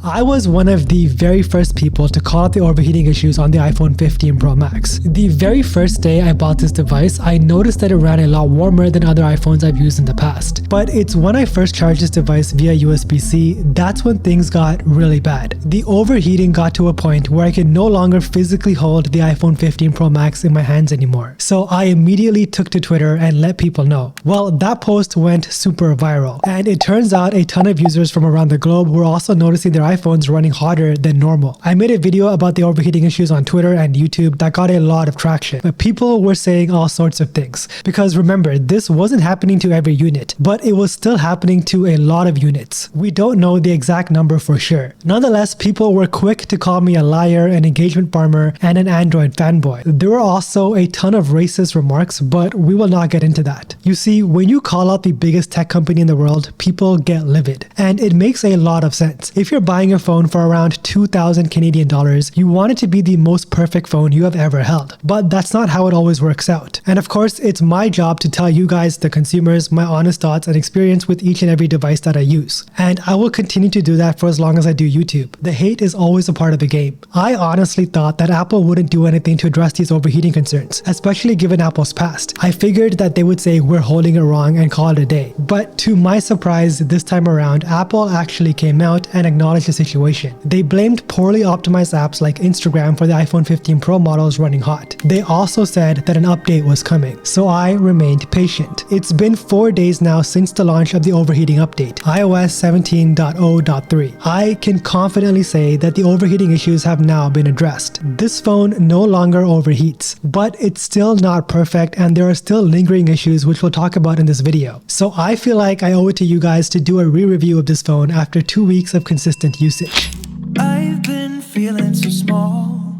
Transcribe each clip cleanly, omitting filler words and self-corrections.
I was one of the very first people to call out the overheating issues on the iPhone 15 Pro Max. The very first day I bought this device, I noticed that it ran a lot warmer than other iPhones I've used in the past. But it's when I first charged this device via USB-C, that's when things got really bad. The overheating got to a point where I could no longer physically hold the iPhone 15 Pro Max in my hands anymore. So I immediately took to Twitter and let people know. Well, that post went super viral, and it turns out a ton of users from around the globe were also noticing their iPhones running hotter than normal. I made a video about the overheating issues on Twitter and YouTube that got a lot of traction, but people were saying all sorts of things. Because remember, this wasn't happening to every unit, but it was still happening to a lot of units. We don't know the exact number for sure. Nonetheless, people were quick to call me a liar, an engagement farmer, and an Android fanboy. There were also a ton of racist remarks, but we will not get into that. You see, when you call out the biggest tech company in the world, people get livid. And it makes a lot of sense. If you're buying a phone for around 2,000 Canadian dollars, you want it to be the most perfect phone you have ever held. But that's not how it always works out. And of course, it's my job to tell you guys, the consumers, my honest thoughts and experience with each and every device that I use. And I will continue to do that for as long as I do YouTube. The hate is always a part of the game. I honestly thought that Apple wouldn't do anything to address these overheating concerns, especially given Apple's past. I figured that they would say we're holding it wrong and call it a day. But to my surprise, this time around, Apple actually came out and acknowledged the situation. They blamed poorly optimized apps like Instagram for the iPhone 15 Pro models running hot. They also said that an update was coming, so I remained patient. It's been 4 days now since the launch of the overheating update, iOS 17.0.3. I can confidently say that the overheating issues have now been addressed. This phone no longer overheats, but it's still not perfect and there are still lingering issues which we'll talk about in this video. So I feel like I owe it to you guys to do a re-review of this phone after 2 weeks of consistent usage. I've been feeling so small.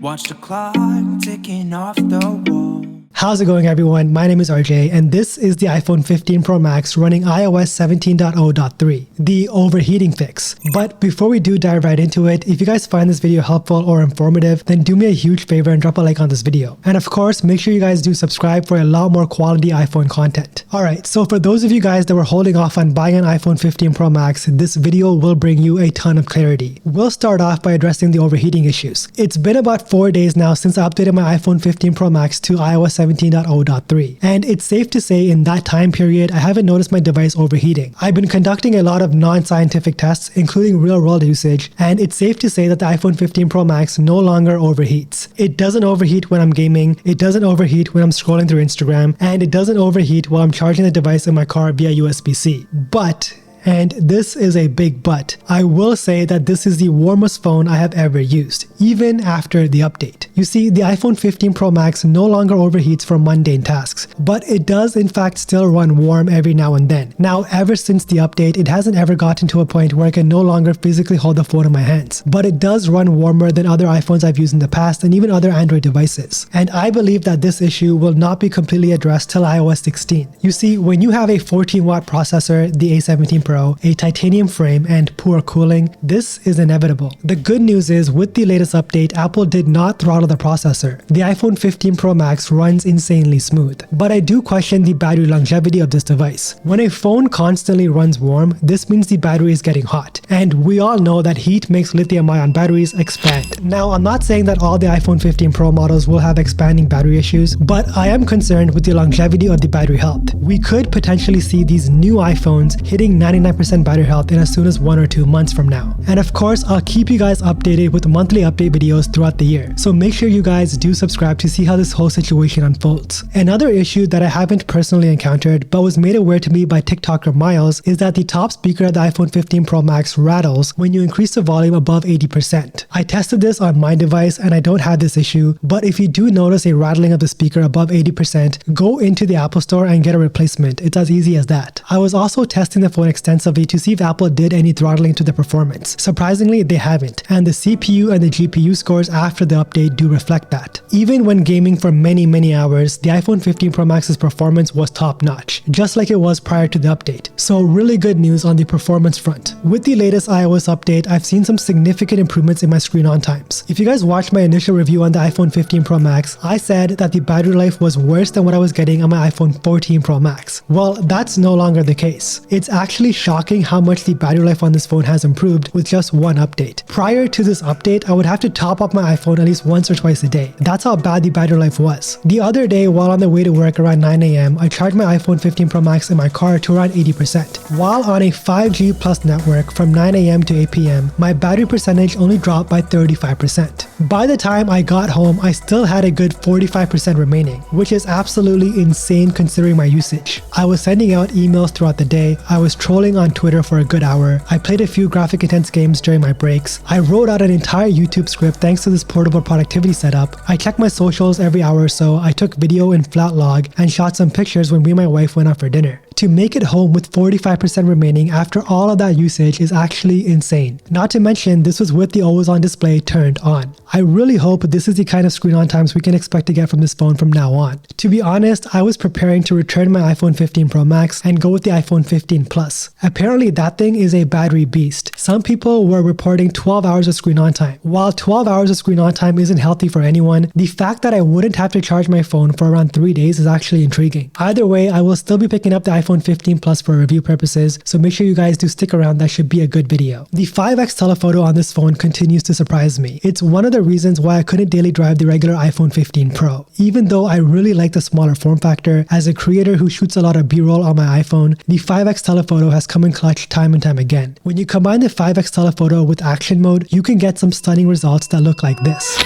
Watch the clock ticking off the wall. How's it going, everyone? My name is RJ, and this is the iPhone 15 Pro Max running iOS 17.0.3, the overheating fix. But before we do dive right into it, if you guys find this video helpful or informative, then do me a huge favor and drop a like on this video. And of course, make sure you guys do subscribe for a lot more quality iPhone content. Alright, so for those of you guys that were holding off on buying an iPhone 15 Pro Max, this video will bring you a ton of clarity. We'll start off by addressing the overheating issues. It's been about 4 days now since I updated my iPhone 15 Pro Max to iOS 17.0.3, and it's safe to say in that time period I haven't noticed my device overheating. I've been conducting a lot of non-scientific tests, including real-world usage, and it's safe to say that the iPhone 15 Pro Max no longer overheats. It doesn't overheat when I'm gaming, it doesn't overheat when I'm scrolling through Instagram, and it doesn't overheat while I'm charging the device in my car via USB-C. But, and this is a big but, I will say that this is the warmest phone I have ever used, even after the update. You see, the iPhone 15 Pro Max no longer overheats for mundane tasks, but it does in fact still run warm every now and then. Now, ever since the update, it hasn't ever gotten to a point where I can no longer physically hold the phone in my hands, but it does run warmer than other iPhones I've used in the past and even other Android devices. And I believe that this issue will not be completely addressed till iOS 16. You see, when you have a 14-watt processor, the A17 Pro, a titanium frame, and poor cooling, this is inevitable. The good news is, with the latest update, Apple did not throttle the processor. The iPhone 15 Pro Max runs insanely smooth. But I do question the battery longevity of this device. When a phone constantly runs warm, this means the battery is getting hot. And we all know that heat makes lithium-ion batteries expand. Now, I'm not saying that all the iPhone 15 Pro models will have expanding battery issues, but I am concerned with the longevity of the battery health. We could potentially see these new iPhones hitting 99% battery health in as soon as 1 or 2 months from now. And of course, I'll keep you guys updated with monthly update videos throughout the year. So make sure you guys do subscribe to see how this whole situation unfolds. Another issue that I haven't personally encountered but was made aware to me by TikToker Miles is that the top speaker of the iPhone 15 Pro Max rattles when you increase the volume above 80%. I tested this on my device and I don't have this issue, but if you do notice a rattling of the speaker above 80%, go into the Apple Store and get a replacement. It's as easy as that. I was also testing the phone extensively to see if Apple did any throttling to the performance. Surprisingly, they haven't, and the CPU and the GPU scores after the update do reflect that. Even when gaming for many hours, the iPhone 15 Pro Max's performance was top-notch, just like it was prior to the update. So really good news on the performance front. With the latest iOS update, I've seen some significant improvements in my screen on times. If you guys watched my initial review on the iPhone 15 Pro Max, I said that the battery life was worse than what I was getting on my iPhone 14 Pro Max. Well, that's no longer the case. It's actually shocking how much the battery life on this phone has improved with just one update. Prior to this update, I would have to top up my iPhone at least once or twice a day. That's how bad the battery life was. The other day, while on the way to work around 9 a.m., I charged my iPhone 15 Pro Max in my car to around 80%. While on a 5G plus network from 9 a.m. to 8 p.m., my battery percentage only dropped by 35%. By the time I got home, I still had a good 45% remaining, which is absolutely insane considering my usage. I was sending out emails throughout the day, I was trolling on Twitter for a good hour, I played a few graphic intense games during my breaks, I wrote out an entire YouTube script thanks to this portable productivity setup, I checked my socials every hour or so, I took video in flat log, and shot some pictures when me and my wife went out for dinner. To make it home with 45% remaining after all of that usage is actually insane. Not to mention, this was with the always on display turned on. I really hope this is the kind of screen on times we can expect to get from this phone from now on. To be honest, I was preparing to return my iPhone 15 Pro Max and go with the iPhone 15 Plus. Apparently that thing is a battery beast. Some people were reporting 12 hours of screen on time. While 12 hours of screen on time isn't healthy for anyone, the fact that I wouldn't have to charge my phone for around 3 days is actually intriguing. Either way, I will still be picking up the iPhone 15 Plus for review purposes, so make sure you guys do stick around, that should be a good video. The 5x telephoto on this phone continues to surprise me. It's one of the reasons why I couldn't daily drive the regular iPhone 15 Pro. Even though I really like the smaller form factor, as a creator who shoots a lot of B-roll on my iPhone, the 5x telephoto has come in clutch time and time again. When you combine the 5x telephoto with action mode, you can get some stunning results that look like this.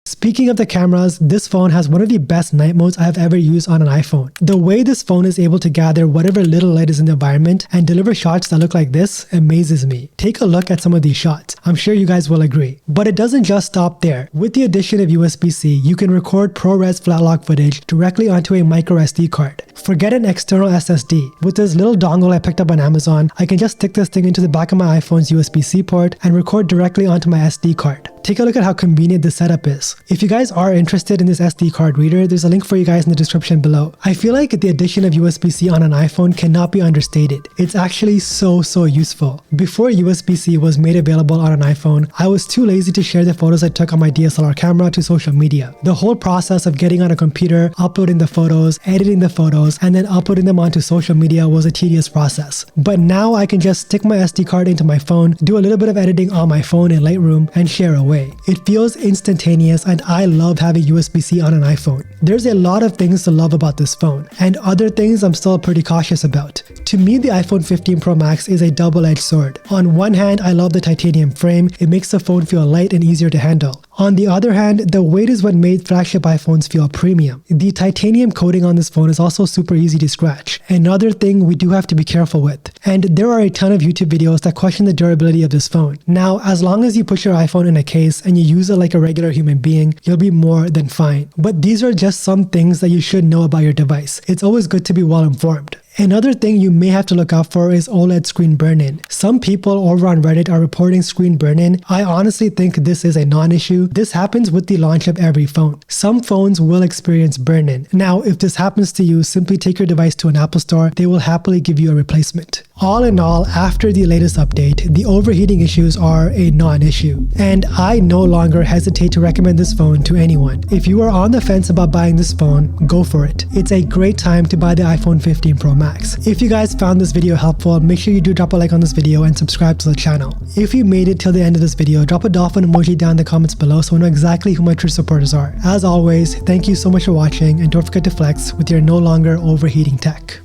Speaking of the cameras, this phone has one of the best night modes I have ever used on an iPhone. The way this phone is able to gather whatever little light is in the environment and deliver shots that look like this amazes me. Take a look at some of these shots. I'm sure you guys will agree. But it doesn't just stop there. With the addition of USB-C, you can record ProRes flat log footage directly onto a micro SD card. Forget an external SSD. With this little dongle I picked up on Amazon, I can just stick this thing into the back of my iPhone's USB-C port and record directly onto my SD card. Take a look at how convenient this setup is. If you guys are interested in this SD card reader, there's a link for you guys in the description below. I feel like the addition of USB-C on an iPhone cannot be understated. It's actually so useful. Before USB-C was made available on an iPhone, I was too lazy to share the photos I took on my DSLR camera to social media. The whole process of getting on a computer, uploading the photos, editing the photos, and then uploading them onto social media was a tedious process. But now I can just stick my SD card into my phone, do a little bit of editing on my phone in Lightroom, and share away. It feels instantaneous, and I love having USB-C on an iPhone. There's a lot of things to love about this phone, and other things I'm still pretty cautious about. To me, the iPhone 15 Pro Max is a double-edged sword. On one hand, I love the titanium frame. It makes the phone feel light and easier to handle. On the other hand, the weight is what made flagship iPhones feel premium. The titanium coating on this phone is also super easy to scratch. Another thing we do have to be careful with. And there are a ton of YouTube videos that question the durability of this phone. Now, as long as you put your iPhone in a case and you use it like a regular human being, you'll be more than fine. But these are just some things that you should know about your device. It's always good to be well informed. Another thing you may have to look out for is OLED screen burn-in. Some people over on Reddit are reporting screen burn-in. I honestly think this is a non-issue. This happens with the launch of every phone. Some phones will experience burn-in. Now, if this happens to you, simply take your device to an Apple store. They will happily give you a replacement. All in all, after the latest update, the overheating issues are a non-issue. And I no longer hesitate to recommend this phone to anyone. If you are on the fence about buying this phone, go for it. It's a great time to buy the iPhone 15 Pro Max. If you guys found this video helpful, make sure you do drop a like on this video and subscribe to the channel. If you made it till the end of this video, drop a dolphin emoji down in the comments below so I know exactly who my true supporters are. As always, thank you so much for watching, and don't forget to flex with your no longer overheating tech.